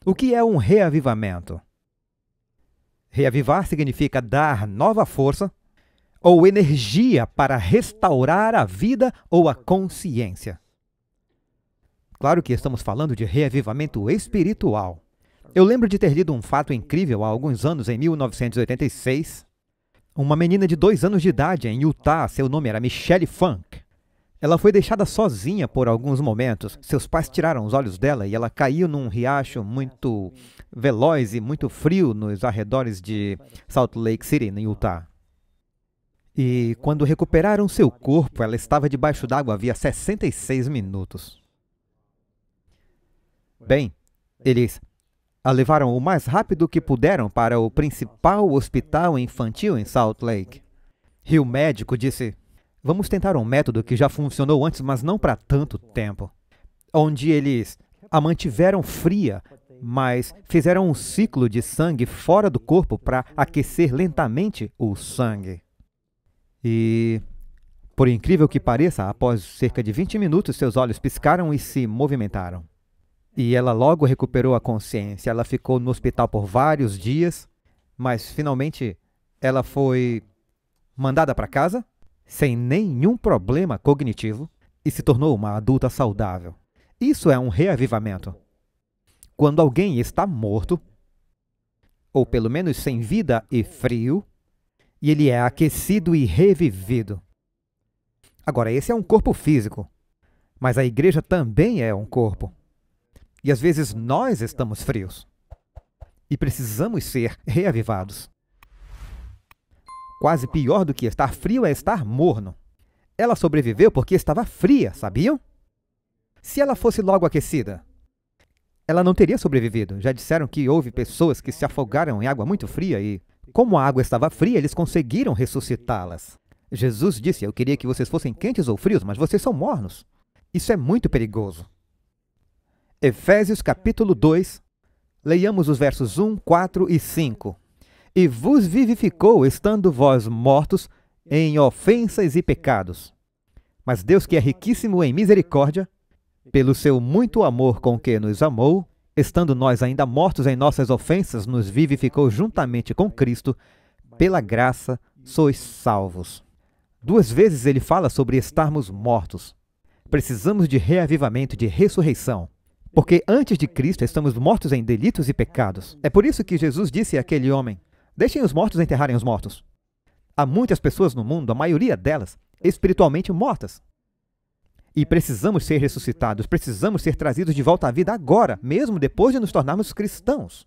O que é um reavivamento? Reavivar significa dar nova força ou energia para restaurar a vida ou a consciência. Claro que estamos falando de reavivamento espiritual. Eu lembro de ter lido um fato incrível há alguns anos, em 1986. Uma menina de 2 anos de idade em Utah, seu nome era Michelle Funk. Ela foi deixada sozinha por alguns momentos. Seus pais tiraram os olhos dela e ela caiu num riacho muito veloz e muito frio nos arredores de Salt Lake City, em Utah. E quando recuperaram seu corpo, ela estava debaixo d'água havia 66 minutos. Bem, eles a levaram o mais rápido que puderam para o principal hospital infantil em Salt Lake. E o médico disse: vamos tentar um método que já funcionou antes, mas não para tanto tempo. Onde eles a mantiveram fria, mas fizeram um ciclo de sangue fora do corpo para aquecer lentamente o sangue. E, por incrível que pareça, após cerca de 20 minutos, seus olhos piscaram e se movimentaram. E ela logo recuperou a consciência. Ela ficou no hospital por vários dias, mas finalmente ela foi mandada para casa, sem nenhum problema cognitivo, e se tornou uma adulta saudável. Isso é um reavivamento. Quando alguém está morto, ou pelo menos sem vida e frio, e ele é aquecido e revivido. Agora, esse é um corpo físico, mas a igreja também é um corpo. E às vezes nós estamos frios e precisamos ser reavivados. Quase pior do que estar frio é estar morno. Ela sobreviveu porque estava fria, sabiam? Se ela fosse logo aquecida, ela não teria sobrevivido. Já disseram que houve pessoas que se afogaram em água muito fria e, como a água estava fria, eles conseguiram ressuscitá-las. Jesus disse: eu queria que vocês fossem quentes ou frios, mas vocês são mornos. Isso é muito perigoso. Efésios capítulo 2, leiamos os versos 1, 4 e 5. E vos vivificou, estando vós mortos em ofensas e pecados. Mas Deus, que é riquíssimo em misericórdia, pelo seu muito amor com que nos amou, estando nós ainda mortos em nossas ofensas, nos vivificou juntamente com Cristo, pela graça sois salvos. 2 vezes ele fala sobre estarmos mortos. Precisamos de reavivamento, de ressurreição. Porque antes de Cristo estamos mortos em delitos e pecados. É por isso que Jesus disse àquele homem: deixem os mortos enterrarem os mortos. Há muitas pessoas no mundo, a maioria delas, espiritualmente mortas. E precisamos ser ressuscitados, precisamos ser trazidos de volta à vida agora, mesmo depois de nos tornarmos cristãos.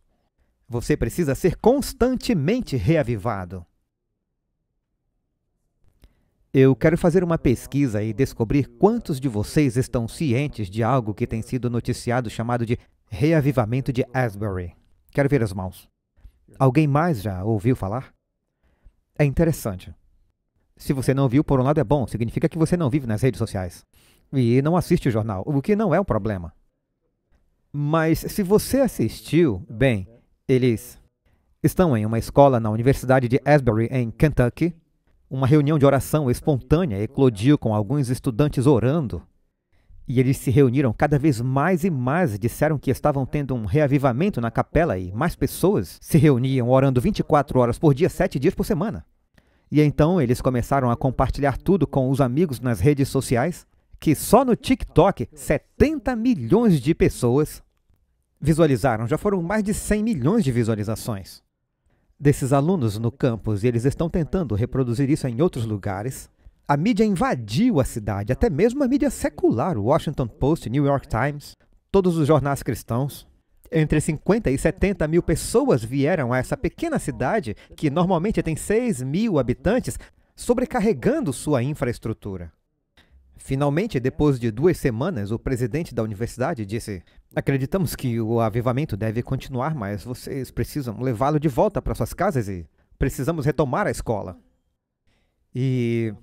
Você precisa ser constantemente reavivado. Eu quero fazer uma pesquisa e descobrir quantos de vocês estão cientes de algo que tem sido noticiado chamado de reavivamento de Asbury. Quero ver as mãos. Alguém mais já ouviu falar? É interessante. Se você não viu, por um lado é bom, significa que você não vive nas redes sociais. E não assiste o jornal, o que não é um problema. Mas se você assistiu, bem, eles estão em uma escola na Universidade de Asbury, em Kentucky. Uma reunião de oração espontânea eclodiu com alguns estudantes orando. E eles se reuniram cada vez mais e mais, disseram que estavam tendo um reavivamento na capela e mais pessoas se reuniam orando 24 horas por dia, 7 dias por semana. E então eles começaram a compartilhar tudo com os amigos nas redes sociais, que só no TikTok 70 milhões de pessoas visualizaram. Já foram mais de 100 milhões de visualizações desses alunos no campus, e eles estão tentando reproduzir isso em outros lugares. A mídia invadiu a cidade, até mesmo a mídia secular, o Washington Post, New York Times, todos os jornais cristãos. Entre 50 e 70 mil pessoas vieram a essa pequena cidade, que normalmente tem 6 mil habitantes, sobrecarregando sua infraestrutura. Finalmente, depois de 2 semanas, o presidente da universidade disse: acreditamos que o avivamento deve continuar, mas vocês precisam levá-lo de volta para suas casas e precisamos retomar a escola. E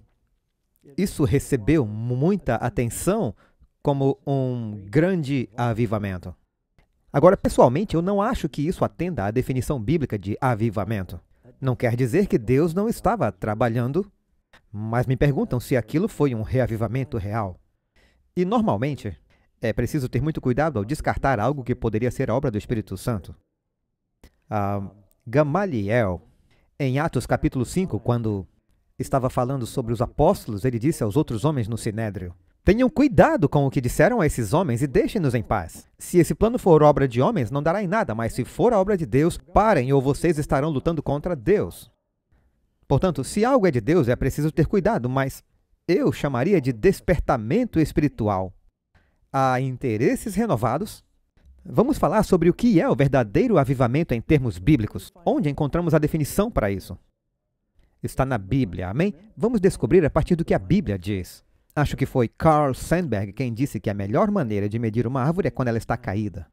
isso recebeu muita atenção como um grande avivamento. Agora, pessoalmente, eu não acho que isso atenda à definição bíblica de avivamento. Não quer dizer que Deus não estava trabalhando, mas me perguntam se aquilo foi um reavivamento real. E, normalmente, É preciso ter muito cuidado ao descartar algo que poderia ser obra do Espírito Santo. Gamaliel, em Atos capítulo 5, quando estava falando sobre os apóstolos, ele disse aos outros homens no Sinédrio: tenham cuidado com o que disseram a esses homens e deixem-nos em paz. Se esse plano for obra de homens, não dará em nada, mas se for a obra de Deus, parem ou vocês estarão lutando contra Deus. Portanto, se algo é de Deus, é preciso ter cuidado, mas eu chamaria de despertamento espiritual. Há interesses renovados. Vamos falar sobre o que é o verdadeiro avivamento em termos bíblicos. Onde encontramos a definição para isso? Está na Bíblia, amém? Vamos descobrir a partir do que a Bíblia diz. Acho que foi Carl Sandburg quem disse que a melhor maneira de medir uma árvore é quando ela está caída.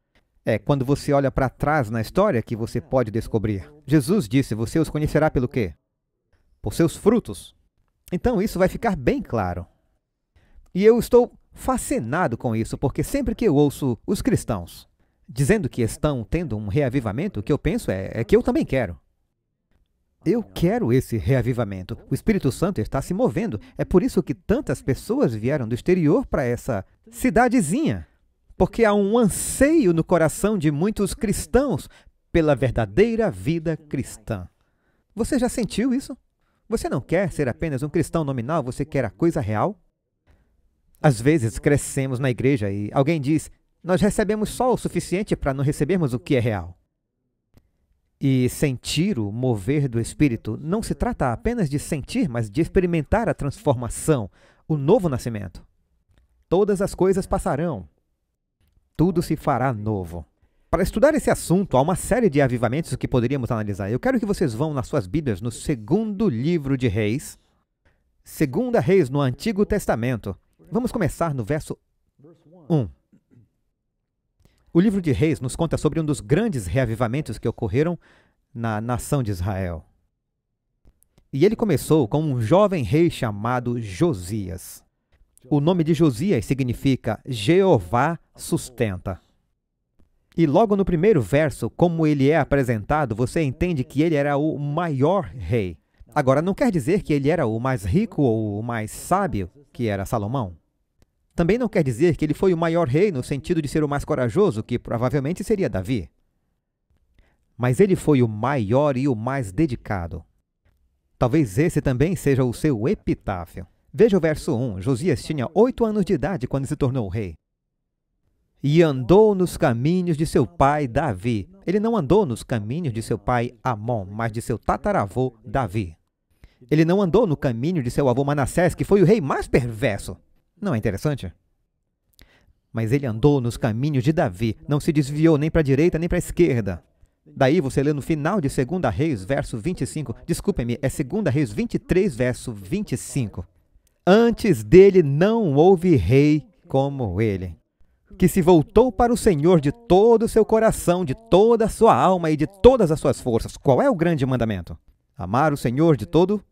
É quando você olha para trás na história que você pode descobrir. Jesus disse, você os conhecerá pelo quê? Por seus frutos. Então isso vai ficar bem claro. E eu estou fascinado com isso, porque sempre que eu ouço os cristãos dizendo que estão tendo um reavivamento, o que eu penso é que eu também quero. Eu quero esse reavivamento. O Espírito Santo está se movendo. É por isso que tantas pessoas vieram do exterior para essa cidadezinha. Porque há um anseio no coração de muitos cristãos pela verdadeira vida cristã. Você já sentiu isso? Você não quer ser apenas um cristão nominal, você quer a coisa real? Às vezes crescemos na igreja e alguém diz, nós recebemos só o suficiente para não recebermos o que é real. E sentir o mover do Espírito não se trata apenas de sentir, mas de experimentar a transformação, o novo nascimento. Todas as coisas passarão. Tudo se fará novo. Para estudar esse assunto, há uma série de avivamentos que poderíamos analisar. Eu quero que vocês vão nas suas Bíblias no segundo livro de Reis, Segunda Reis no Antigo Testamento. Vamos começar no verso 1. O livro de Reis nos conta sobre um dos grandes reavivamentos que ocorreram na nação de Israel. E ele começou com um jovem rei chamado Josias. O nome de Josias significa Jeová sustenta. E logo no primeiro verso, como ele é apresentado, você entende que ele era o maior rei. Agora, não quer dizer que ele era o mais rico ou o mais sábio, que era Salomão. Também não quer dizer que ele foi o maior rei no sentido de ser o mais corajoso, que provavelmente seria Davi. Mas ele foi o maior e o mais dedicado. Talvez esse também seja o seu epitáfio. Veja o verso 1. Josias tinha 8 anos de idade quando se tornou rei. E andou nos caminhos de seu pai Davi. Ele não andou nos caminhos de seu pai Amon, mas de seu tataravô Davi. Ele não andou no caminho de seu avô Manassés, que foi o rei mais perverso. Não é interessante? Mas ele andou nos caminhos de Davi, não se desviou nem para a direita nem para a esquerda. Daí você lê no final de 2 Reis, verso 25, desculpem-me, é 2 Reis 23, verso 25. Antes dele não houve rei como ele, que se voltou para o Senhor de todo o seu coração, de toda a sua alma e de todas as suas forças. Qual é o grande mandamento? Amar o Senhor de todo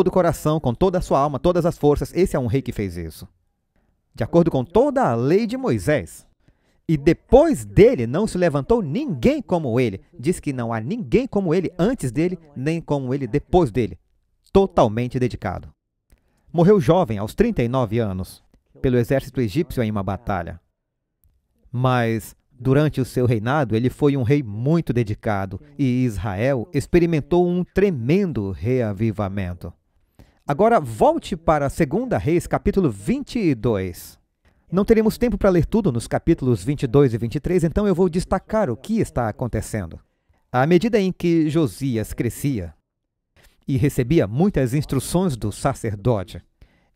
o coração, com toda a sua alma, todas as forças. Esse é um rei que fez isso. De acordo com toda a lei de Moisés. E depois dele não se levantou ninguém como ele. Diz que não há ninguém como ele antes dele, nem como ele depois dele. Totalmente dedicado. Morreu jovem, aos 39 anos, pelo exército egípcio em uma batalha. Mas durante o seu reinado, ele foi um rei muito dedicado e Israel experimentou um tremendo reavivamento. Agora, volte para 2 Reis, capítulo 22. Não teremos tempo para ler tudo nos capítulos 22 e 23, então eu vou destacar o que está acontecendo. À medida em que Josias crescia e recebia muitas instruções do sacerdote,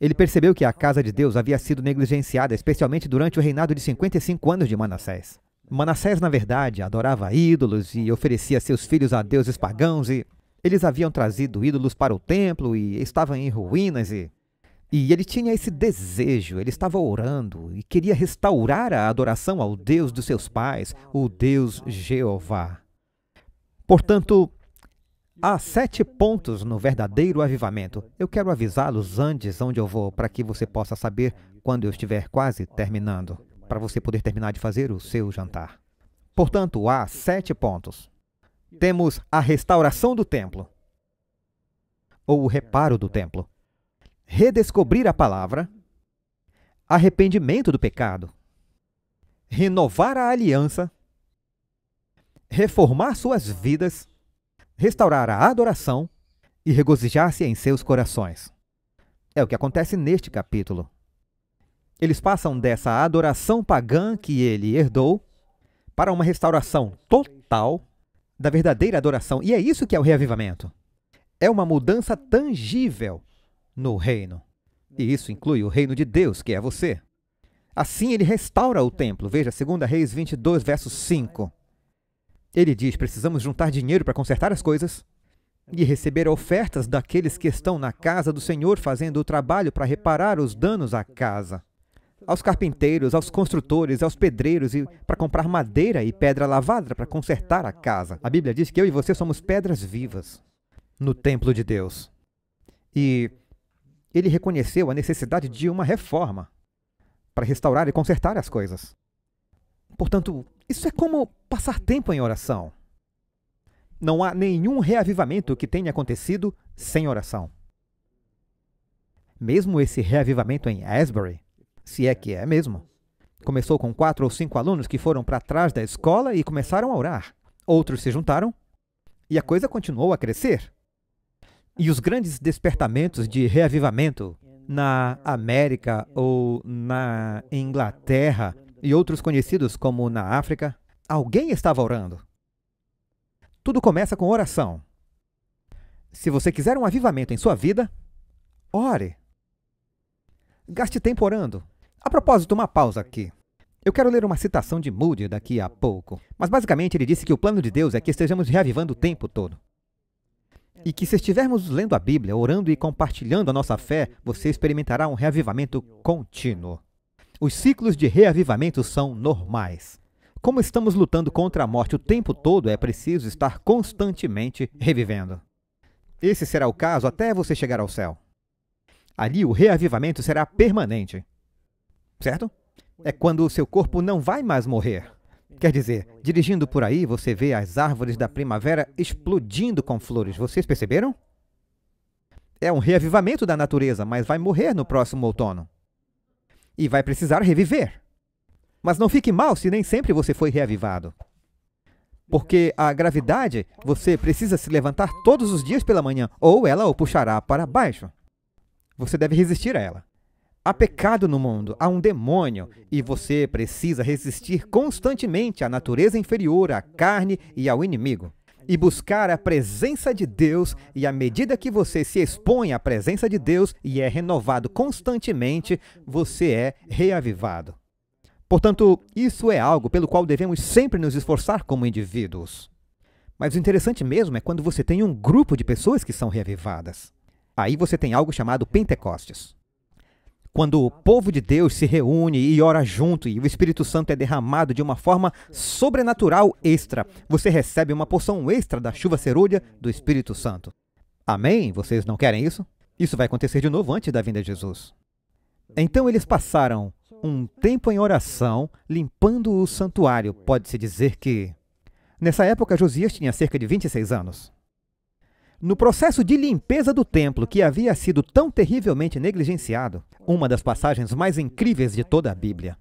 ele percebeu que a casa de Deus havia sido negligenciada, especialmente durante o reinado de 55 anos de Manassés. Manassés, na verdade, adorava ídolos e oferecia seus filhos a deuses pagãos, e eles haviam trazido ídolos para o templo e estavam em ruínas, e ele tinha esse desejo, ele estava orando e queria restaurar a adoração ao Deus dos seus pais, o Deus Jeová. Portanto, há 7 pontos no verdadeiro avivamento. Eu quero avisá-los antes onde eu vou, para que você possa saber quando eu estiver quase terminando, para você poder terminar de fazer o seu jantar. Portanto, há 7 pontos. Temos a restauração do templo, ou o reparo do templo. Redescobrir a palavra, arrependimento do pecado, renovar a aliança, reformar suas vidas, restaurar a adoração e regozijar-se em seus corações. É o que acontece neste capítulo. Eles passam dessa adoração pagã que ele herdou para uma restauração total da verdadeira adoração. E é isso que é o reavivamento. É uma mudança tangível no reino. E isso inclui o reino de Deus, que é você. Assim ele restaura o templo. Veja, 2 Reis 22, verso 5. Ele diz, precisamos juntar dinheiro para consertar as coisas e receber ofertas daqueles que estão na casa do Senhor fazendo o trabalho para reparar os danos à casa. Aos carpinteiros, aos construtores, aos pedreiros e para comprar madeira e pedra lavada para consertar a casa. A Bíblia diz que eu e você somos pedras vivas no templo de Deus. E ele reconheceu a necessidade de uma reforma para restaurar e consertar as coisas. Portanto, isso é como passar tempo em oração. Não há nenhum reavivamento que tenha acontecido sem oração. Mesmo esse reavivamento em Asbury, se é que é mesmo, começou com 4 ou 5 alunos que foram para trás da escola e começaram a orar. Outros se juntaram e a coisa continuou a crescer. E os grandes despertamentos de reavivamento na América ou na Inglaterra e outros conhecidos como na África, alguém estava orando. Tudo começa com oração. Se você quiser um avivamento em sua vida, ore. Gaste tempo orando. A propósito, uma pausa aqui. Eu quero ler uma citação de Moody daqui a pouco. Mas basicamente ele disse que o plano de Deus é que estejamos reavivando o tempo todo. E que se estivermos lendo a Bíblia, orando e compartilhando a nossa fé, você experimentará um reavivamento contínuo. Os ciclos de reavivamento são normais. Como estamos lutando contra a morte o tempo todo, é preciso estar constantemente revivendo. Esse será o caso até você chegar ao céu. Ali o reavivamento será permanente. Certo? É quando o seu corpo não vai mais morrer. Quer dizer, dirigindo por aí, você vê as árvores da primavera explodindo com flores. Vocês perceberam? É um reavivamento da natureza, mas vai morrer no próximo outono. E vai precisar reviver. Mas não fique mal se nem sempre você foi reavivado. Porque a gravidade, você precisa se levantar todos os dias pela manhã, ou ela o puxará para baixo. Você deve resistir a ela. Há pecado no mundo, há um demônio, e você precisa resistir constantemente à natureza inferior, à carne e ao inimigo. E buscar a presença de Deus, e à medida que você se expõe à presença de Deus e é renovado constantemente, você é reavivado. Portanto, isso é algo pelo qual devemos sempre nos esforçar como indivíduos. Mas o interessante mesmo é quando você tem um grupo de pessoas que são reavivadas. Aí você tem algo chamado Pentecostes. Quando o povo de Deus se reúne e ora junto e o Espírito Santo é derramado de uma forma sobrenatural extra, você recebe uma porção extra da chuva cerúlea do Espírito Santo. Amém? Vocês não querem isso? Isso vai acontecer de novo antes da vinda de Jesus. Então eles passaram um tempo em oração, limpando o santuário. Pode-se dizer que... Nessa época, Josias tinha cerca de 26 anos. No processo de limpeza do templo, que havia sido tão terrivelmente negligenciado, uma das passagens mais incríveis de toda a Bíblia,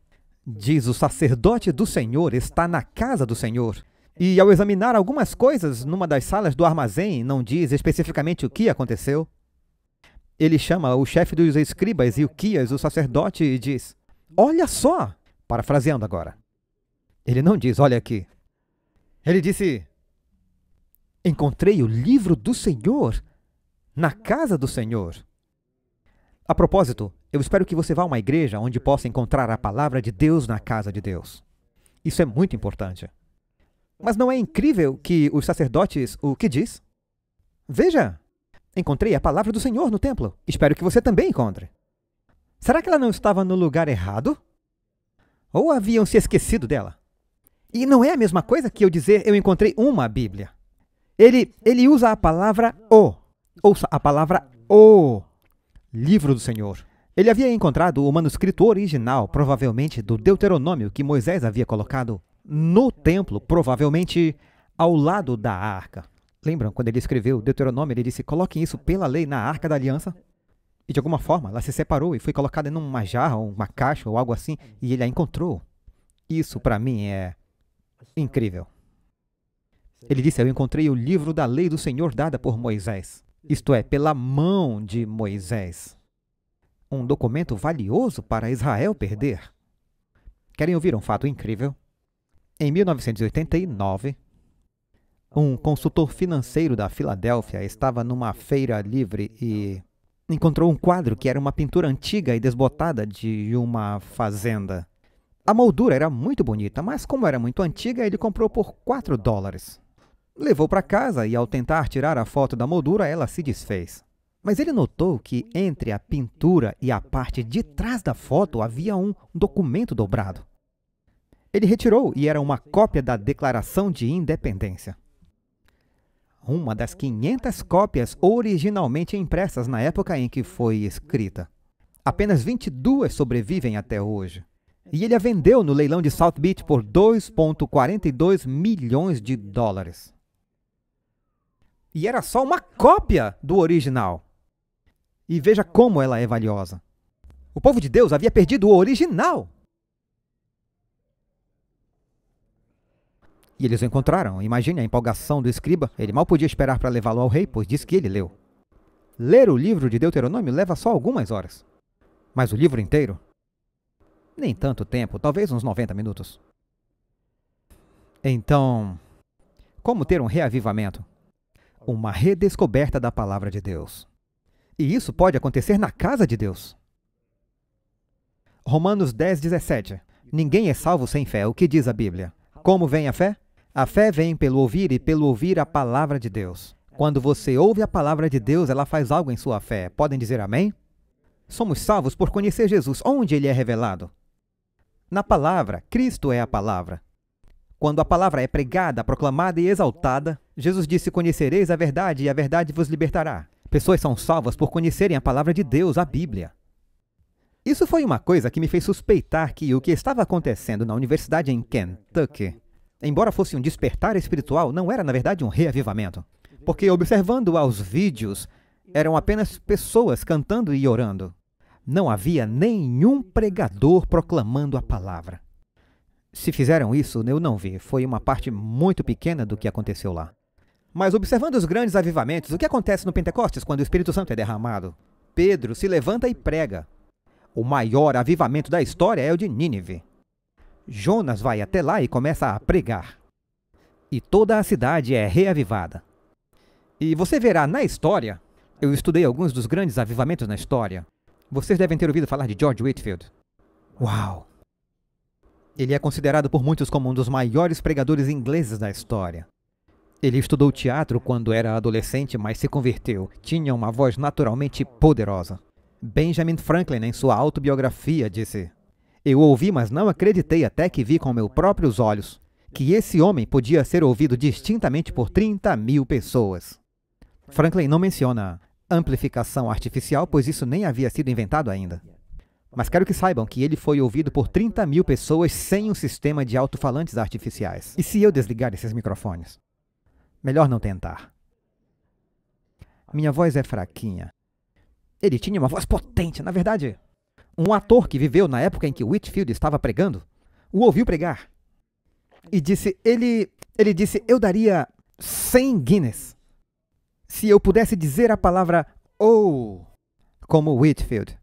diz: o sacerdote do Senhor está na casa do Senhor. E ao examinar algumas coisas numa das salas do armazém, não diz especificamente o que aconteceu. Ele chama o chefe dos escribas, Ilquias, o sacerdote, e diz: olha só! Parafraseando agora. Ele não diz, olha aqui. Ele disse: encontrei o livro do Senhor na casa do Senhor. A propósito, eu espero que você vá a uma igreja onde possa encontrar a palavra de Deus na casa de Deus. Isso é muito importante. Mas não é incrível que os sacerdotes o que diz? Veja, encontrei a palavra do Senhor no templo. Espero que você também encontre. Será que ela não estava no lugar errado? Ou haviam se esquecido dela? E não é a mesma coisa que eu dizer eu encontrei uma Bíblia. Ele usa a palavra o. Ouça, a palavra o. Livro do Senhor. Ele havia encontrado o manuscrito original, provavelmente do Deuteronômio, que Moisés havia colocado no templo, provavelmente ao lado da arca. Lembram, quando ele escreveu o Deuteronômio, ele disse: coloquem isso pela lei na arca da aliança? E de alguma forma, ela se separou e foi colocada em uma jarra, ou uma caixa, ou algo assim, e ele a encontrou. Isso, para mim, é incrível. Ele disse, eu encontrei o livro da lei do Senhor dada por Moisés. Isto é, pela mão de Moisés. Um documento valioso para Israel perder. Querem ouvir um fato incrível? Em 1989, um consultor financeiro da Filadélfia estava numa feira livre e encontrou um quadro que era uma pintura antiga e desbotada de uma fazenda. A moldura era muito bonita, mas como era muito antiga, ele comprou por $4. Levou para casa e, ao tentar tirar a foto da moldura, ela se desfez. Mas ele notou que entre a pintura e a parte de trás da foto havia um documento dobrado. Ele retirou e era uma cópia da Declaração de Independência. Uma das 500 cópias originalmente impressas na época em que foi escrita. Apenas 22 sobrevivem até hoje. E ele a vendeu no leilão de South Beach por $2,42 milhões. E era só uma cópia do original. E veja como ela é valiosa. O povo de Deus havia perdido o original. E eles o encontraram. Imagine a empolgação do escriba. Ele mal podia esperar para levá-lo ao rei, pois disse que ele leu. Ler o livro de Deuteronômio leva só algumas horas. Mas o livro inteiro? Nem tanto tempo, talvez uns 90 minutos. Então, como ter um reavivamento? Uma redescoberta da palavra de Deus. E isso pode acontecer na casa de Deus. Romanos 10:17. Ninguém é salvo sem fé. O que diz a Bíblia? Como vem a fé? A fé vem pelo ouvir e pelo ouvir a palavra de Deus. Quando você ouve a palavra de Deus, ela faz algo em sua fé. Podem dizer amém? Somos salvos por conhecer Jesus. Onde ele é revelado? Na palavra. Cristo é a palavra. Quando a palavra é pregada, proclamada e exaltada, Jesus disse, conhecereis a verdade e a verdade vos libertará. Pessoas são salvas por conhecerem a palavra de Deus, a Bíblia. Isso foi uma coisa que me fez suspeitar que o que estava acontecendo na universidade em Kentucky, embora fosse um despertar espiritual, não era na verdade um reavivamento. Porque observando aos vídeos, eram apenas pessoas cantando e orando. Não havia nenhum pregador proclamando a palavra. Se fizeram isso, eu não vi. Foi uma parte muito pequena do que aconteceu lá. Mas observando os grandes avivamentos, o que acontece no Pentecostes quando o Espírito Santo é derramado? Pedro se levanta e prega. O maior avivamento da história é o de Nínive. Jonas vai até lá e começa a pregar. E toda a cidade é reavivada. E você verá na história, eu estudei alguns dos grandes avivamentos na história. Vocês devem ter ouvido falar de George Whitefield. Uau! Ele é considerado por muitos como um dos maiores pregadores ingleses da história. Ele estudou teatro quando era adolescente, mas se converteu. Tinha uma voz naturalmente poderosa. Benjamin Franklin, em sua autobiografia, disse: eu ouvi, mas não acreditei até que vi com meus próprios olhos que esse homem podia ser ouvido distintamente por 30.000 pessoas. Franklin não menciona amplificação artificial, pois isso nem havia sido inventado ainda. Mas quero que saibam que ele foi ouvido por 30.000 pessoas sem um sistema de alto-falantes artificiais. E se eu desligar esses microfones? Melhor não tentar. Minha voz é fraquinha. Ele tinha uma voz potente. Na verdade, um ator que viveu na época em que Whitefield estava pregando, o ouviu pregar. E disse, ele disse, eu daria 100 Guinness se eu pudesse dizer a palavra "oh", como Whitefield.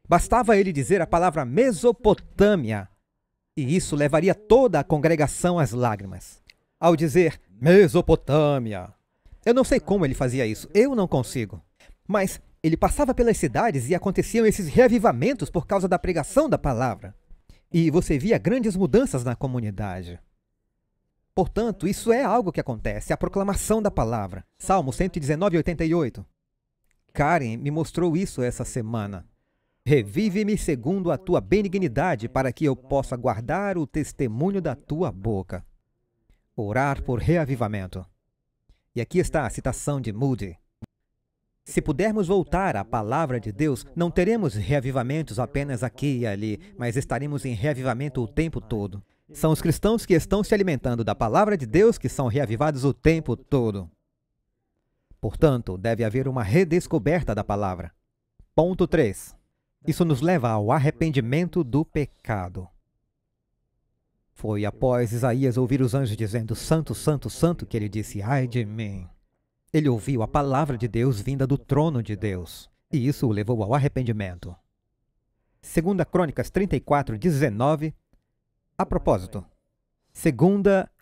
Bastava ele dizer a palavra Mesopotâmia, e isso levaria toda a congregação às lágrimas. Ao dizer Mesopotâmia, eu não sei como ele fazia isso, eu não consigo. Mas ele passava pelas cidades e aconteciam esses reavivamentos por causa da pregação da palavra. E você via grandes mudanças na comunidade. Portanto, isso é algo que acontece, a proclamação da palavra. Salmo 119:88. Karen me mostrou isso essa semana. Revive-me segundo a tua benignidade, para que eu possa guardar o testemunho da tua boca. Orar por reavivamento. E aqui está a citação de Moody. Se pudermos voltar à palavra de Deus, não teremos reavivamentos apenas aqui e ali, mas estaremos em reavivamento o tempo todo. São os cristãos que estão se alimentando da palavra de Deus que são reavivados o tempo todo. Portanto, deve haver uma redescoberta da palavra. Ponto 3. Isso nos leva ao arrependimento do pecado. foi após Isaías ouvir os anjos dizendo Santo, Santo, Santo, que ele disse, ai de mim. Ele ouviu a palavra de Deus vinda do trono de Deus, e isso o levou ao arrependimento. 2 Crônicas 34, 19. A propósito, 2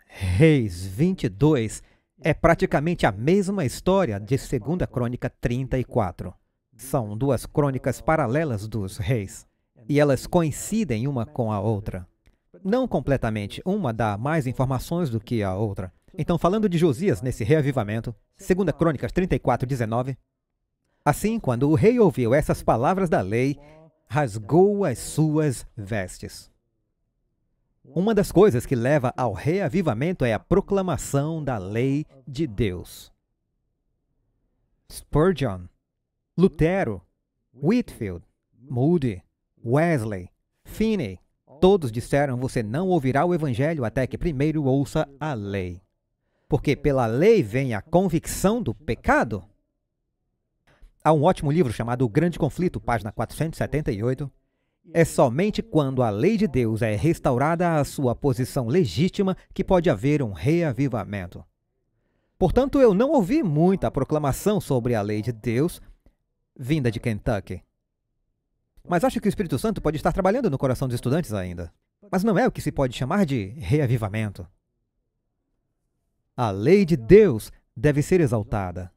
Reis 22 é praticamente a mesma história de 2 Crônica 34. São duas crônicas paralelas dos reis, e elas coincidem uma com a outra. Não completamente, uma dá mais informações do que a outra. Então, falando de Josias nesse reavivamento, 2 Crônicas 34, 19, assim, quando o rei ouviu essas palavras da lei, rasgou as suas vestes. Uma das coisas que leva ao reavivamento é a proclamação da lei de Deus. Spurgeon, Lutero, Whitefield, Moody, Wesley, Finney, todos disseram, você não ouvirá o evangelho até que primeiro ouça a lei. Porque pela lei vem a convicção do pecado. Há um ótimo livro chamado O Grande Conflito, página 478. É somente quando a lei de Deus é restaurada à sua posição legítima que pode haver um reavivamento. Portanto, eu não ouvi muita proclamação sobre a lei de Deus vinda de Kentucky. Mas acho que o Espírito Santo pode estar trabalhando no coração dos estudantes ainda. Mas não é o que se pode chamar de reavivamento. A lei de Deus deve ser exaltada.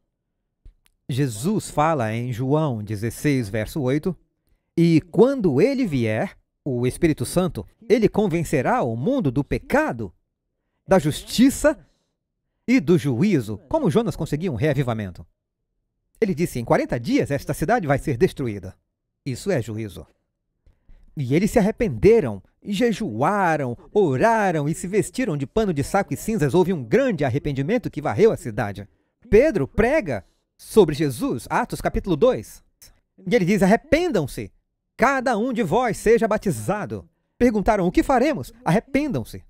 Jesus fala em João 16, verso 8, e quando ele vier, o Espírito Santo, ele convencerá o mundo do pecado, da justiça e do juízo. Como Jonas conseguiu um reavivamento? Ele disse, em 40 dias esta cidade vai ser destruída. Isso é juízo. E eles se arrependeram, e jejuaram, oraram e se vestiram de pano de saco e cinzas. Houve um grande arrependimento que varreu a cidade. Pedro prega sobre Jesus, Atos capítulo 2. E ele diz, arrependam-se, cada um de vós seja batizado. Perguntaram, o que faremos? Arrependam-se.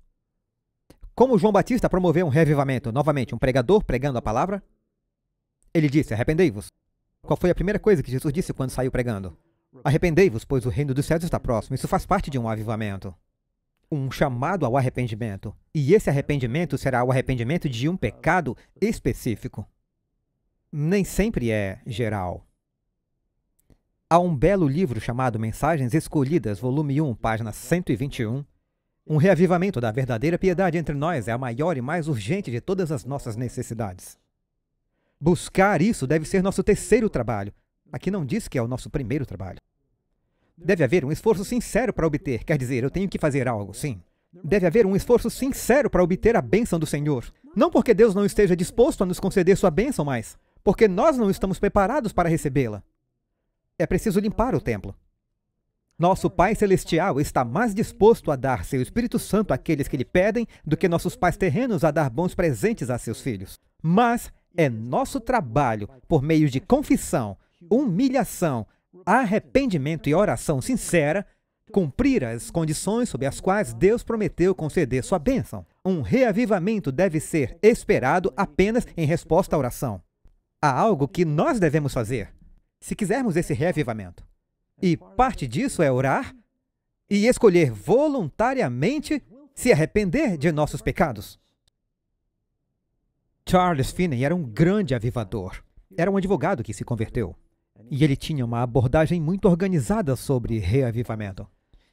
Como João Batista promoveu um reavivamento? Novamente, um pregador pregando a palavra? Ele disse, arrependei-vos. Qual foi a primeira coisa que Jesus disse quando saiu pregando? Arrependei-vos, pois o reino dos céus está próximo. Isso faz parte de um avivamento. Um chamado ao arrependimento. E esse arrependimento será o arrependimento de um pecado específico. Nem sempre é geral. Há um belo livro chamado Mensagens Escolhidas, volume 1, página 121. Um reavivamento da verdadeira piedade entre nós é a maior e mais urgente de todas as nossas necessidades. Buscar isso deve ser nosso terceiro trabalho. Aqui não diz que é o nosso primeiro trabalho. Deve haver um esforço sincero para obter, quer dizer, eu tenho que fazer algo, sim. Deve haver um esforço sincero para obter a bênção do Senhor. Não porque Deus não esteja disposto a nos conceder sua bênção, mas porque nós não estamos preparados para recebê-la. É preciso limpar o templo. Nosso Pai Celestial está mais disposto a dar seu Espírito Santo àqueles que lhe pedem do que nossos pais terrenos a dar bons presentes a seus filhos. Mas é nosso trabalho, por meio de confissão, humilhação, arrependimento e oração sincera, cumprir as condições sob as quais Deus prometeu conceder sua bênção. Um reavivamento deve ser esperado apenas em resposta à oração. Há algo que nós devemos fazer, se quisermos esse reavivamento. E parte disso é orar e escolher voluntariamente se arrepender de nossos pecados. Charles Finney era um grande avivador. Era um advogado que se converteu. E ele tinha uma abordagem muito organizada sobre reavivamento.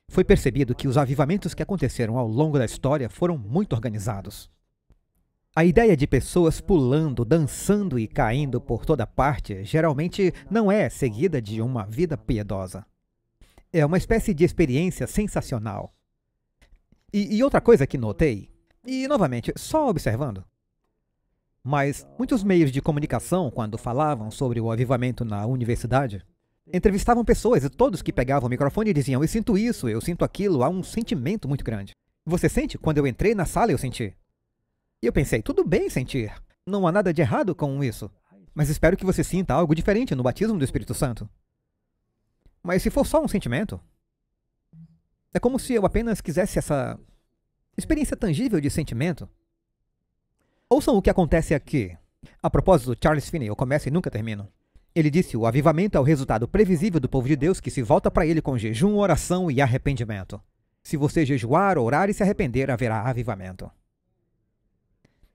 Foi percebido que os avivamentos que aconteceram ao longo da história foram muito organizados. A ideia de pessoas pulando, dançando e caindo por toda parte geralmente não é seguida de uma vida piedosa. É uma espécie de experiência sensacional. E outra coisa que notei, e novamente, só observando, mas muitos meios de comunicação, quando falavam sobre o avivamento na universidade, entrevistavam pessoas e todos que pegavam o microfone diziam, eu sinto isso, eu sinto aquilo, há um sentimento muito grande. Você sente? Quando eu entrei na sala, eu senti. E eu pensei, tudo bem sentir, não há nada de errado com isso, mas espero que você sinta algo diferente no batismo do Espírito Santo. Mas se for só um sentimento, é como se eu apenas quisesse essa experiência tangível de sentimento. Ouçam o que acontece aqui. A propósito, Charles Finney, eu começo e nunca termino. Ele disse, o avivamento é o resultado previsível do povo de Deus que se volta para ele com jejum, oração e arrependimento. Se você jejuar, orar e se arrepender, haverá avivamento.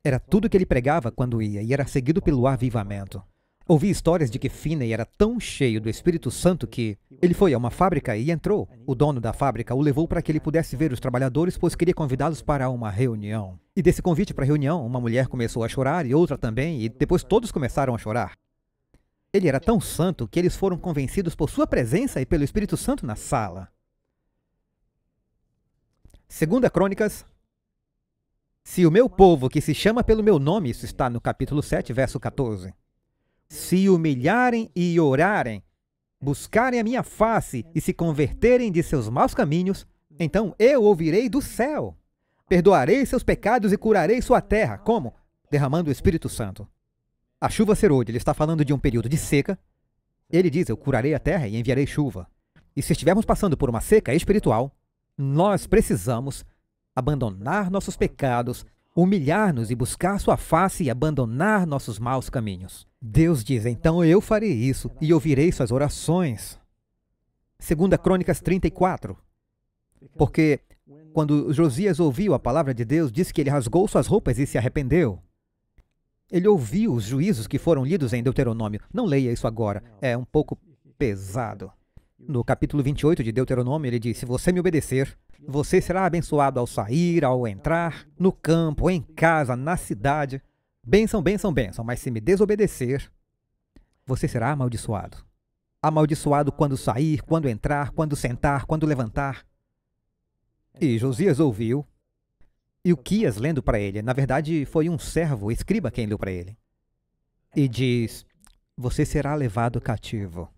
Era tudo que ele pregava quando ia, e era seguido pelo avivamento. Ouvi histórias de que Finney era tão cheio do Espírito Santo que ele foi a uma fábrica e entrou. O dono da fábrica o levou para que ele pudesse ver os trabalhadores, pois queria convidá-los para uma reunião. E desse convite para a reunião, uma mulher começou a chorar e outra também, e depois todos começaram a chorar. Ele era tão santo que eles foram convencidos por sua presença e pelo Espírito Santo na sala. 2 Crônicas. Se o meu povo, que se chama pelo meu nome, isso está no capítulo 7, verso 14, se humilharem e orarem, buscarem a minha face e se converterem de seus maus caminhos, então eu ouvirei do céu. Perdoarei seus pecados e curarei sua terra. Como? Derramando o Espírito Santo. A chuva serôdia, ele está falando de um período de seca. Ele diz, eu curarei a terra e enviarei chuva. E se estivermos passando por uma seca espiritual, nós precisamos abandonar nossos pecados, humilhar-nos e buscar sua face e abandonar nossos maus caminhos. Deus diz, então eu farei isso e ouvirei suas orações. 2 Crônicas 34. Porque quando Josias ouviu a palavra de Deus, diz que ele rasgou suas roupas e se arrependeu. Ele ouviu os juízos que foram lidos em Deuteronômio. Não leia isso agora, é um pouco pesado. No capítulo 28 de Deuteronômio, ele diz, se você me obedecer, você será abençoado ao sair, ao entrar, no campo, em casa, na cidade. Bênção, bênção, bênção. Mas se me desobedecer, você será amaldiçoado. Amaldiçoado quando sair, quando entrar, quando sentar, quando levantar. E Josias ouviu. E Uquias lendo para ele, na verdade foi um servo, o escriba quem leu para ele. E diz, você será levado cativo.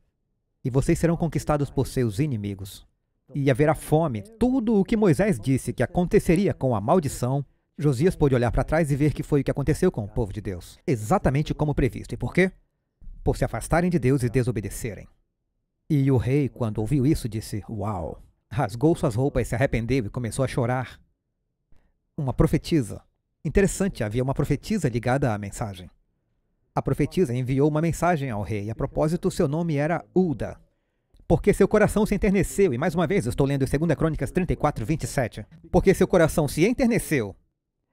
E vocês serão conquistados por seus inimigos. E haverá fome. Tudo o que Moisés disse que aconteceria com a maldição, Josias pôde olhar para trás e ver que foi o que aconteceu com o povo de Deus. Exatamente como previsto. E por quê? Por se afastarem de Deus e desobedecerem. E o rei, quando ouviu isso, disse, uau! Rasgou suas roupas, se arrependeu e começou a chorar. Uma profetisa. Interessante, havia uma profetisa ligada à mensagem. A profetisa enviou uma mensagem ao rei. A propósito, seu nome era Ulda. Porque seu coração se enterneceu. E mais uma vez, eu estou lendo 2 Crônicas 34, 27. Porque seu coração se enterneceu.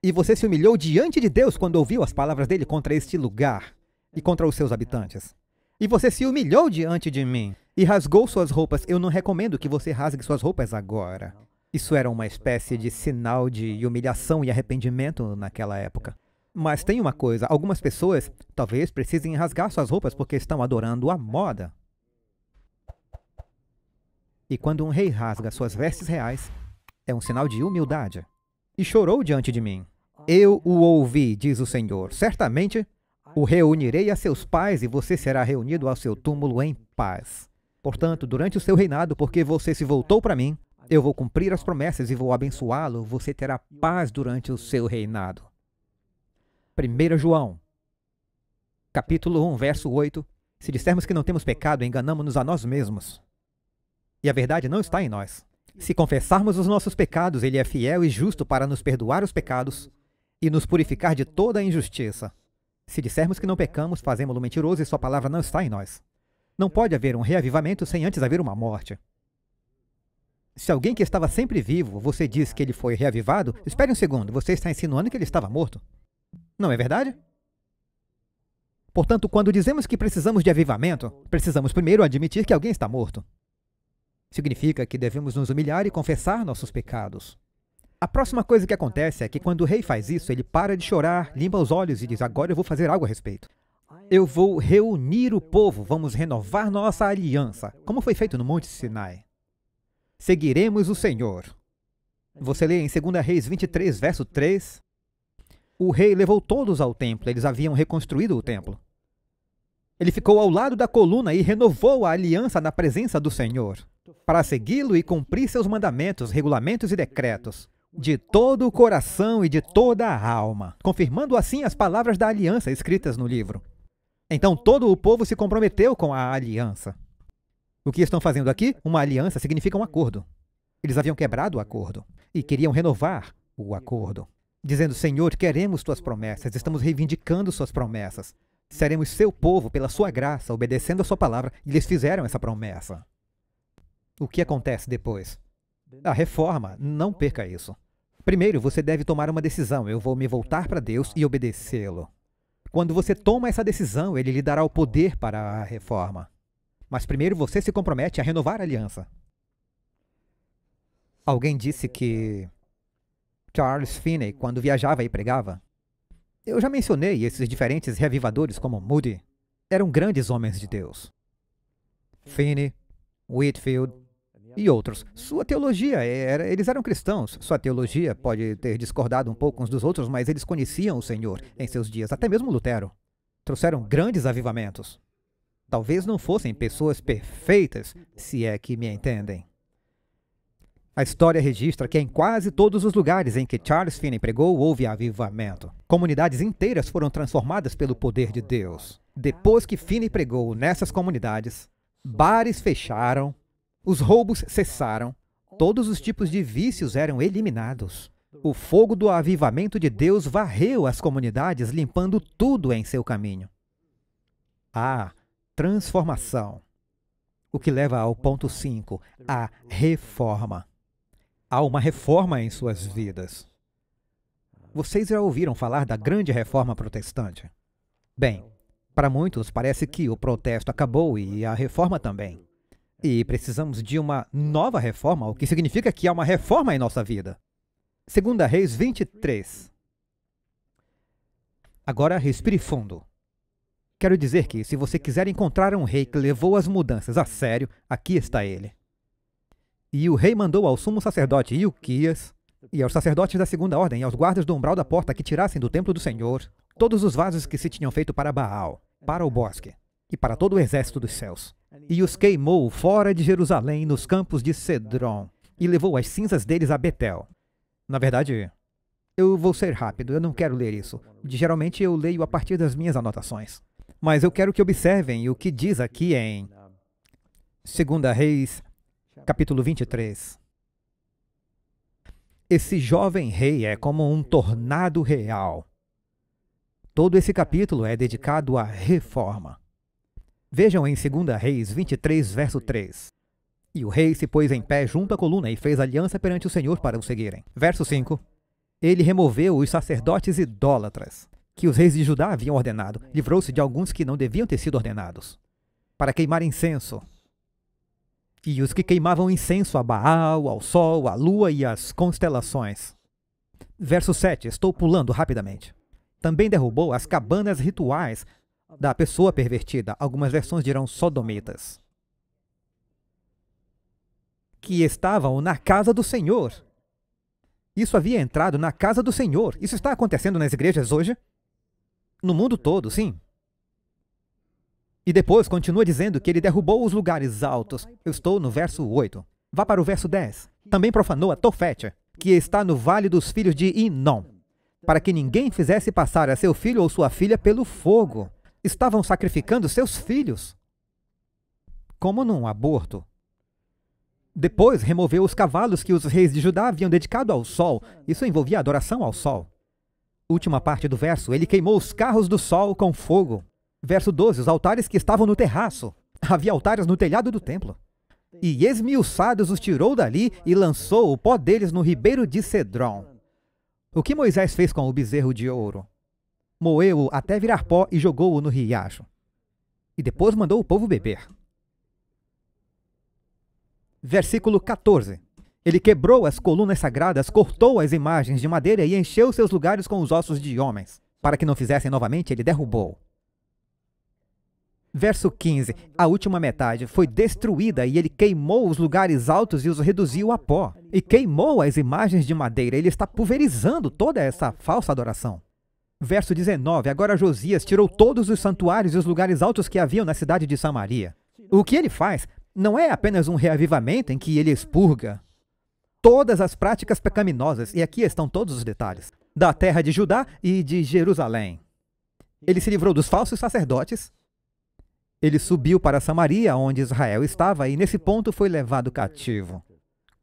E você se humilhou diante de Deus quando ouviu as palavras dele contra este lugar e contra os seus habitantes. E você se humilhou diante de mim e rasgou suas roupas. Eu não recomendo que você rasgue suas roupas agora. Isso era uma espécie de sinal de humilhação e arrependimento naquela época. Mas tem uma coisa, algumas pessoas talvez precisem rasgar suas roupas porque estão adorando a moda. E quando um rei rasga suas vestes reais, é um sinal de humildade. E chorou diante de mim. Eu o ouvi, diz o Senhor. Certamente o reunirei a seus pais e você será reunido ao seu túmulo em paz. Portanto, durante o seu reinado, porque você se voltou para mim, eu vou cumprir as promessas e vou abençoá-lo. Você terá paz durante o seu reinado. 1 João, capítulo 1, verso 8. Se dissermos que não temos pecado, enganamo-nos a nós mesmos. E a verdade não está em nós. Se confessarmos os nossos pecados, ele é fiel e justo para nos perdoar os pecados e nos purificar de toda a injustiça. Se dissermos que não pecamos, fazemos-lo mentiroso e sua palavra não está em nós. Não pode haver um reavivamento sem antes haver uma morte. Se alguém que estava sempre vivo, você diz que ele foi reavivado, espere um segundo, você está insinuando que ele estava morto. Não é verdade? Portanto, quando dizemos que precisamos de avivamento, precisamos primeiro admitir que alguém está morto. Significa que devemos nos humilhar e confessar nossos pecados. A próxima coisa que acontece é que quando o rei faz isso, ele para de chorar, limpa os olhos e diz, agora eu vou fazer algo a respeito. Eu vou reunir o povo, vamos renovar nossa aliança, como foi feito no Monte Sinai. Seguiremos o Senhor. Você lê em 2 Reis 23, verso 3. O rei levou todos ao templo, eles haviam reconstruído o templo. Ele ficou ao lado da coluna e renovou a aliança na presença do Senhor, para segui-lo e cumprir seus mandamentos, regulamentos e decretos, de todo o coração e de toda a alma, confirmando assim as palavras da aliança escritas no livro. Então todo o povo se comprometeu com a aliança. O que estão fazendo aqui? Uma aliança significa um acordo. Eles haviam quebrado o acordo e queriam renovar o acordo, dizendo, Senhor, queremos tuas promessas, estamos reivindicando suas promessas. Seremos seu povo pela sua graça, obedecendo a sua palavra, e eles fizeram essa promessa. O que acontece depois? A reforma, não perca isso. Primeiro, você deve tomar uma decisão. Eu vou me voltar para Deus e obedecê-lo. Quando você toma essa decisão, Ele lhe dará o poder para a reforma. Mas primeiro você se compromete a renovar a aliança. Alguém disse que Charles Finney, quando viajava e pregava, eu já mencionei esses diferentes reavivadores como Moody, eram grandes homens de Deus. Finney, Whitefield e outros. Sua teologia, eles eram cristãos. Sua teologia pode ter discordado um pouco uns dos outros, mas eles conheciam o Senhor em seus dias. Até mesmo Lutero. Trouxeram grandes avivamentos. Talvez não fossem pessoas perfeitas, se é que me entendem. A história registra que em quase todos os lugares em que Charles Finney pregou, houve avivamento. Comunidades inteiras foram transformadas pelo poder de Deus. Depois que Finney pregou nessas comunidades, bares fecharam, os roubos cessaram, todos os tipos de vícios eram eliminados. O fogo do avivamento de Deus varreu as comunidades, limpando tudo em seu caminho. A transformação. O que leva ao ponto 5, a reforma. Há uma reforma em suas vidas. Vocês já ouviram falar da grande reforma protestante? Bem, para muitos parece que o protesto acabou e a reforma também. E precisamos de uma nova reforma, o que significa que há uma reforma em nossa vida. 2 Reis 23. Agora respire fundo. Quero dizer que, se você quiser encontrar um rei que levou as mudanças a sério, aqui está ele. E o rei mandou ao sumo sacerdote Ilquias, e aos sacerdotes da segunda ordem, e aos guardas do umbral da porta que tirassem do templo do Senhor todos os vasos que se tinham feito para Baal, para o bosque, e para todo o exército dos céus. E os queimou fora de Jerusalém, nos campos de Cedron, e levou as cinzas deles a Betel. Na verdade, eu vou ser rápido, eu não quero ler isso. Geralmente eu leio a partir das minhas anotações. Mas eu quero que observem o que diz aqui em 2 Reis, capítulo 23. Esse jovem rei é como um tornado real. Todo esse capítulo é dedicado à reforma. Vejam em 2 Reis 23, verso 3. E o rei se pôs em pé junto à coluna e fez aliança perante o Senhor para o seguirem. Verso 5. Ele removeu os sacerdotes idólatras, que os reis de Judá haviam ordenado. Livrou-se de alguns que não deviam ter sido ordenados, para queimar incenso. E os que queimavam incenso a Baal, ao sol, à lua e às constelações. Verso 7, estou pulando rapidamente. Também derrubou as cabanas rituais da pessoa pervertida, algumas versões dirão sodomitas, que estavam na casa do Senhor. Isso havia entrado na casa do Senhor. Isso está acontecendo nas igrejas hoje? No mundo todo, sim. E depois continua dizendo que ele derrubou os lugares altos. Eu estou no verso 8. Vá para o verso 10. Também profanou a Tofete, que está no vale dos filhos de Inom, para que ninguém fizesse passar a seu filho ou sua filha pelo fogo. Estavam sacrificando seus filhos, como num aborto. Depois removeu os cavalos que os reis de Judá haviam dedicado ao sol. Isso envolvia adoração ao sol. Última parte do verso, ele queimou os carros do sol com fogo. Verso 12, os altares que estavam no terraço. Havia altares no telhado do templo. E esmiuçados os tirou dali e lançou o pó deles no ribeiro de Cedron. O que Moisés fez com o bezerro de ouro? Moeu-o até virar pó e jogou-o no riacho. E depois mandou o povo beber. Versículo 14. Ele quebrou as colunas sagradas, cortou as imagens de madeira e encheu seus lugares com os ossos de homens. Para que não fizessem novamente, ele derrubou. Verso 15. A última metade foi destruída e ele queimou os lugares altos e os reduziu a pó. E queimou as imagens de madeira. Ele está pulverizando toda essa falsa adoração. Verso 19. Agora Josias tirou todos os santuários e os lugares altos que haviam na cidade de Samaria. O que ele faz não é apenas um reavivamento em que ele expurga todas as práticas pecaminosas, e aqui estão todos os detalhes, da terra de Judá e de Jerusalém. Ele se livrou dos falsos sacerdotes. Ele subiu para Samaria, onde Israel estava, e nesse ponto foi levado cativo.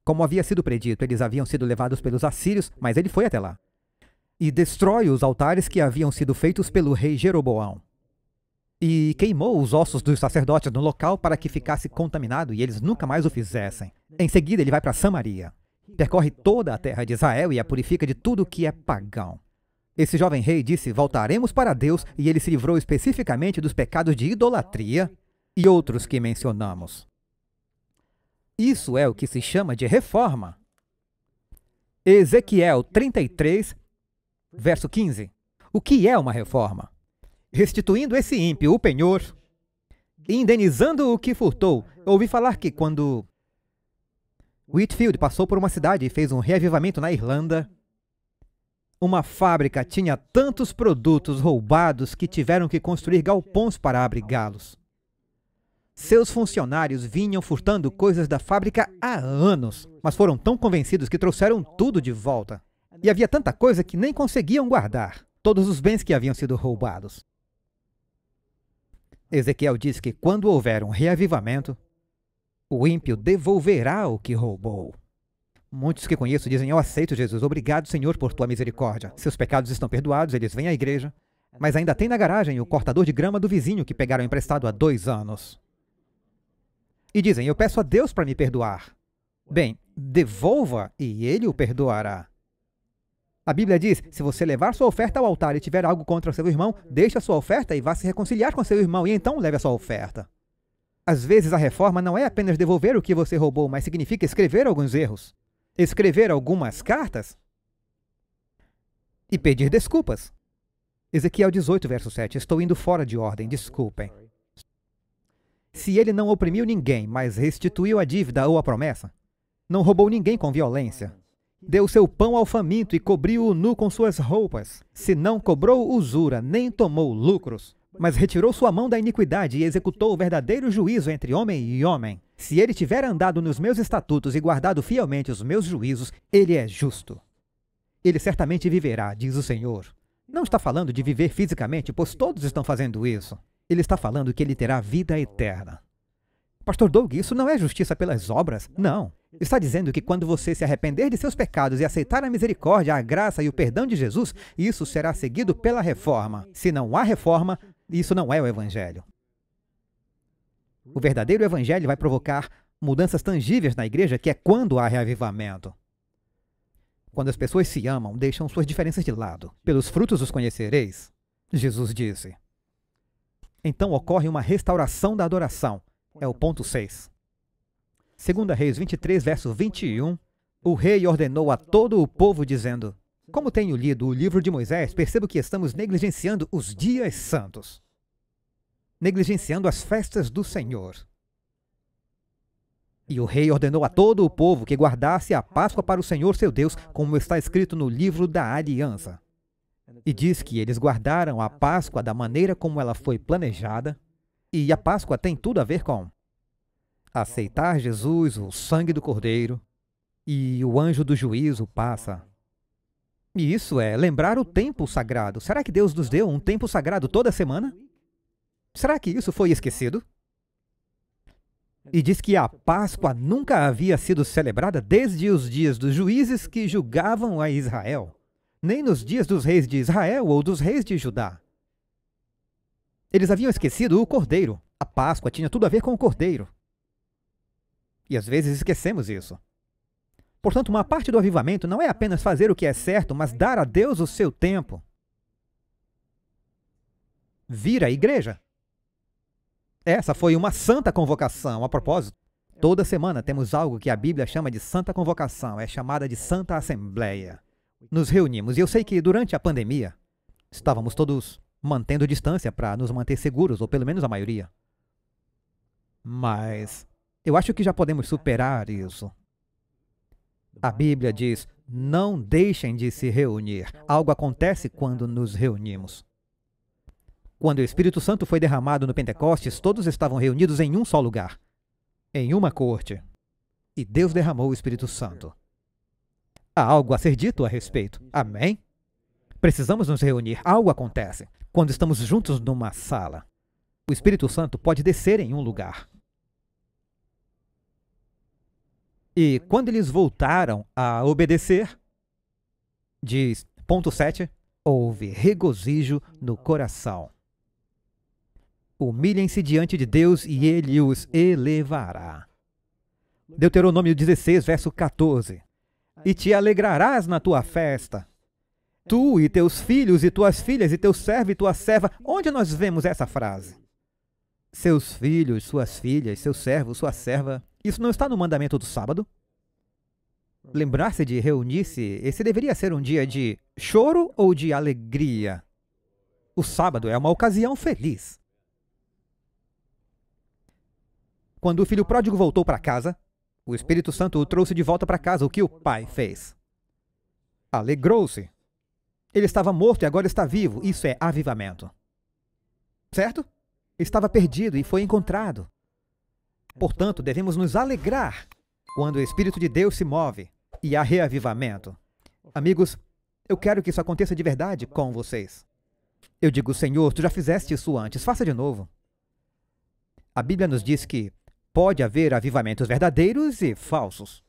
Como havia sido predito, eles haviam sido levados pelos assírios, mas ele foi até lá. E destrói os altares que haviam sido feitos pelo rei Jeroboão. e queimou os ossos dos sacerdotes no local para que ficasse contaminado e eles nunca mais o fizessem. Em seguida, ele vai para Samaria, percorre toda a terra de Israel e a purifica de tudo que é pagão. Esse jovem rei disse: voltaremos para Deus, e ele se livrou especificamente dos pecados de idolatria e outros que mencionamos. Isso é o que se chama de reforma. Ezequiel 33, verso 15. O que é uma reforma? Restituindo esse ímpio o penhor, indenizando o que furtou. Ouvi falar que quando Whitefield passou por uma cidade e fez um reavivamento na Irlanda, uma fábrica tinha tantos produtos roubados que tiveram que construir galpões para abrigá-los. Seus funcionários vinham furtando coisas da fábrica há anos, mas foram tão convencidos que trouxeram tudo de volta. E havia tanta coisa que nem conseguiam guardar todos os bens que haviam sido roubados. Ezequiel diz que quando houver um reavivamento, o ímpio devolverá o que roubou. Muitos que conheço dizem: eu aceito Jesus, obrigado, Senhor, por tua misericórdia. Seus pecados estão perdoados, eles vêm à igreja, mas ainda tem na garagem o cortador de grama do vizinho que pegaram emprestado há 2 anos. E dizem: eu peço a Deus para me perdoar. Bem, devolva e ele o perdoará. A Bíblia diz: se você levar sua oferta ao altar e tiver algo contra seu irmão, deixe a sua oferta e vá se reconciliar com seu irmão, e então leve a sua oferta. Às vezes a reforma não é apenas devolver o que você roubou, mas significa escrever alguns erros, escrever algumas cartas e pedir desculpas. Ezequiel 18, verso 7. Estou indo fora de ordem, desculpem. Se ele não oprimiu ninguém, mas restituiu a dívida ou a promessa, não roubou ninguém com violência, deu seu pão ao faminto e cobriu-o nu com suas roupas, se não cobrou usura, nem tomou lucros, mas retirou sua mão da iniquidade e executou o verdadeiro juízo entre homem e homem, se ele tiver andado nos meus estatutos e guardado fielmente os meus juízos, ele é justo. Ele certamente viverá, diz o Senhor. Não está falando de viver fisicamente, pois todos estão fazendo isso. Ele está falando que ele terá vida eterna. Pastor Doug, isso não é justiça pelas obras? Não. Está dizendo que quando você se arrepender de seus pecados e aceitar a misericórdia, a graça e o perdão de Jesus, isso será seguido pela reforma. Se não há reforma, isso não é o Evangelho. O verdadeiro Evangelho vai provocar mudanças tangíveis na igreja, que é quando há reavivamento. Quando as pessoas se amam, deixam suas diferenças de lado. Pelos frutos os conhecereis, Jesus disse. Então ocorre uma restauração da adoração. É o ponto 6. 2 Reis 23, verso 21, o rei ordenou a todo o povo, dizendo: como tenho lido o livro de Moisés, percebo que estamos negligenciando os dias santos, negligenciando as festas do Senhor. E o rei ordenou a todo o povo que guardasse a Páscoa para o Senhor seu Deus, como está escrito no livro da aliança. E diz que eles guardaram a Páscoa da maneira como ela foi planejada, e a Páscoa tem tudo a ver com aceitar Jesus, o sangue do Cordeiro, e o anjo do juízo passa. E isso é lembrar o tempo sagrado. Será que Deus nos deu um tempo sagrado toda semana? Será que isso foi esquecido? E diz que a Páscoa nunca havia sido celebrada desde os dias dos juízes que julgavam a Israel, nem nos dias dos reis de Israel ou dos reis de Judá. Eles haviam esquecido o Cordeiro. A Páscoa tinha tudo a ver com o Cordeiro. E às vezes esquecemos isso. Portanto, uma parte do avivamento não é apenas fazer o que é certo, mas dar a Deus o seu tempo. Vir à igreja. Essa foi uma santa convocação. A propósito, toda semana temos algo que a Bíblia chama de santa convocação. É chamada de Santa Assembleia. Nos reunimos, e eu sei que durante a pandemia, estávamos todos mantendo distância para nos manter seguros, ou pelo menos a maioria. Mas eu acho que já podemos superar isso. A Bíblia diz: não deixem de se reunir. Algo acontece quando nos reunimos. Quando o Espírito Santo foi derramado no Pentecostes, todos estavam reunidos em um só lugar, em uma corte. E Deus derramou o Espírito Santo. Há algo a ser dito a respeito. Amém? Precisamos nos reunir. Algo acontece quando estamos juntos numa sala. O Espírito Santo pode descer em um lugar. E quando eles voltaram a obedecer, diz, ponto 7, houve regozijo no coração. Humilhem-se diante de Deus e Ele os elevará. Deuteronômio 16, verso 14. E te alegrarás na tua festa, tu e teus filhos e tuas filhas e teu servo e tua serva. Onde nós vemos essa frase? Seus filhos, suas filhas, seu servo, sua serva. Isso não está no mandamento do sábado? Lembrar-se de reunir-se, esse deveria ser um dia de choro ou de alegria? O sábado é uma ocasião feliz. Quando o filho pródigo voltou para casa, o Espírito Santo o trouxe de volta para casa. O que o pai fez? Alegrou-se. Ele estava morto e agora está vivo. Isso é avivamento. Certo? Estava perdido e foi encontrado. Portanto, devemos nos alegrar quando o Espírito de Deus se move e há reavivamento. Amigos, eu quero que isso aconteça de verdade com vocês. Eu digo, Senhor, tu já fizeste isso antes, faça de novo. A Bíblia nos diz que pode haver avivamentos verdadeiros e falsos.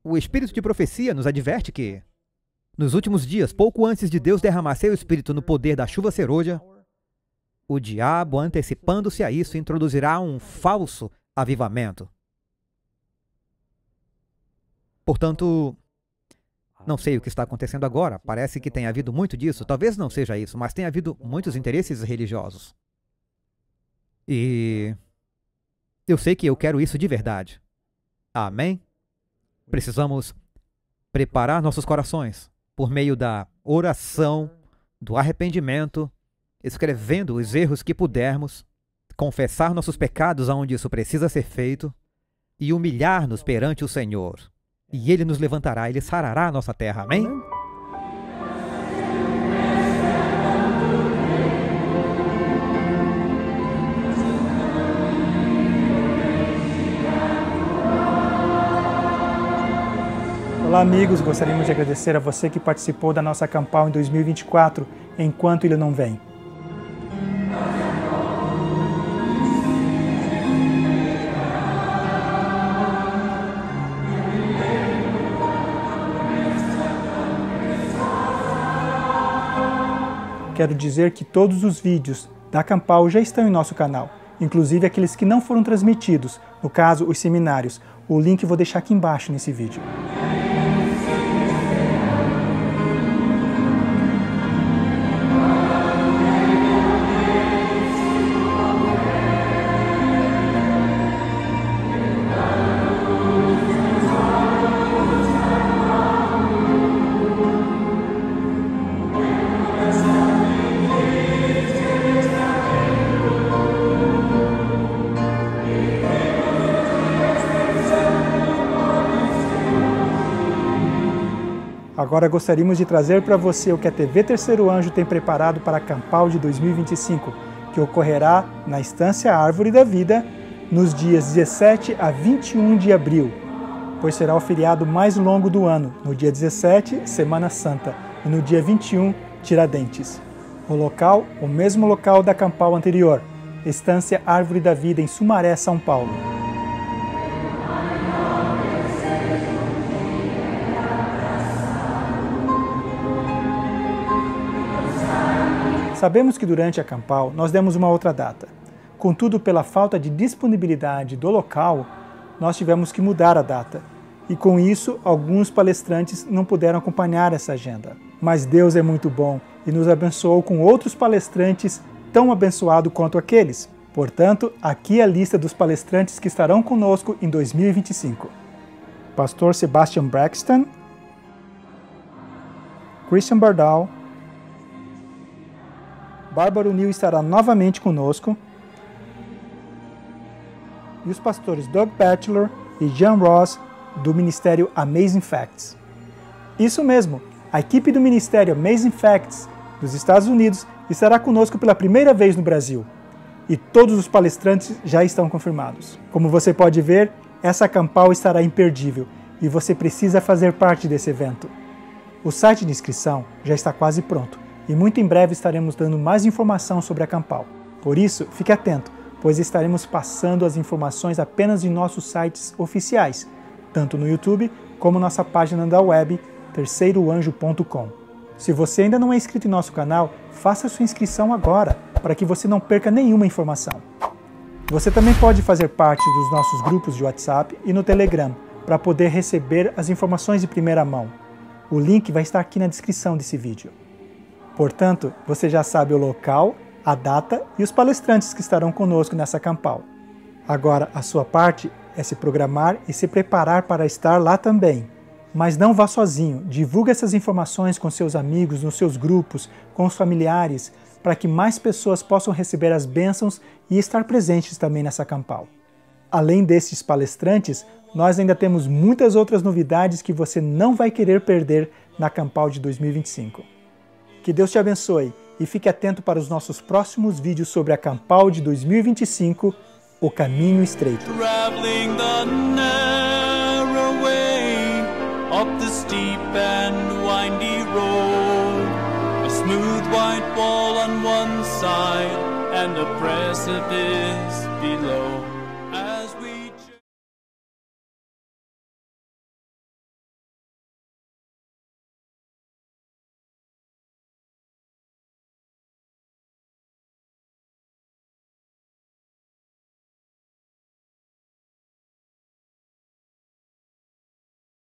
O Espírito de profecia nos adverte que, nos últimos dias, pouco antes de Deus derramar seu Espírito no poder da chuva serôdia, o diabo, antecipando-se a isso, introduzirá um falso avivamento. Portanto, não sei o que está acontecendo agora. Parece que tem havido muito disso. Talvez não seja isso, mas tem havido muitos interesses religiosos. E eu sei que eu quero isso de verdade. Amém? Precisamos preparar nossos corações por meio da oração, do arrependimento, escrevendo os erros que pudermos, confessar nossos pecados aonde isso precisa ser feito e humilhar-nos perante o Senhor. E Ele nos levantará, Ele sarará a nossa terra. Amém? Olá amigos, gostaríamos de agradecer a você que participou da nossa campanha em 2024, Enquanto Ele Não Vem. Quero dizer que todos os vídeos da Campal já estão em nosso canal, inclusive aqueles que não foram transmitidos, no caso, os seminários. O link eu vou deixar aqui embaixo nesse vídeo. Agora gostaríamos de trazer para você o que a TV Terceiro Anjo tem preparado para a Campal de 2025, que ocorrerá na Estância Árvore da Vida nos dias 17 a 21 de abril, pois será o feriado mais longo do ano, no dia 17, Semana Santa, e no dia 21, Tiradentes. O local, o mesmo local da Campal anterior, Estância Árvore da Vida em Sumaré, São Paulo. Sabemos que durante a Campal nós demos uma outra data. Contudo, pela falta de disponibilidade do local, nós tivemos que mudar a data. E com isso, alguns palestrantes não puderam acompanhar essa agenda. Mas Deus é muito bom e nos abençoou com outros palestrantes tão abençoados quanto aqueles. Portanto, aqui é a lista dos palestrantes que estarão conosco em 2025. Pastor Sebastian Braxton, Christian Bardal, Bárbara Neal estará novamente conosco, e os pastores Doug Batchelor e John Ross, do Ministério Amazing Facts. Isso mesmo, a equipe do Ministério Amazing Facts dos Estados Unidos estará conosco pela primeira vez no Brasil, e todos os palestrantes já estão confirmados. Como você pode ver, essa Campal estará imperdível, e você precisa fazer parte desse evento. O site de inscrição já está quase pronto, e muito em breve estaremos dando mais informação sobre a Campal. Por isso, fique atento, pois estaremos passando as informações apenas em nossos sites oficiais, tanto no YouTube como nossa página da web, terceiroanjo.com. Se você ainda não é inscrito em nosso canal, faça sua inscrição agora. para que você não perca nenhuma informação. Você também pode fazer parte dos nossos grupos de WhatsApp e no Telegram para poder receber as informações de primeira mão. O link vai estar aqui na descrição desse vídeo. Portanto, você já sabe o local, a data e os palestrantes que estarão conosco nessa Campal. Agora, a sua parte é se programar e se preparar para estar lá também. Mas não vá sozinho, divulgue essas informações com seus amigos, nos seus grupos, com os familiares, para que mais pessoas possam receber as bênçãos e estar presentes também nessa Campal. Além desses palestrantes, nós ainda temos muitas outras novidades que você não vai querer perder na Campal de 2025. Que Deus te abençoe e fique atento para os nossos próximos vídeos sobre a Campal de 2025, O Caminho Estreito. Up the steep and windy road, a smooth white wall on one side and a precipice below.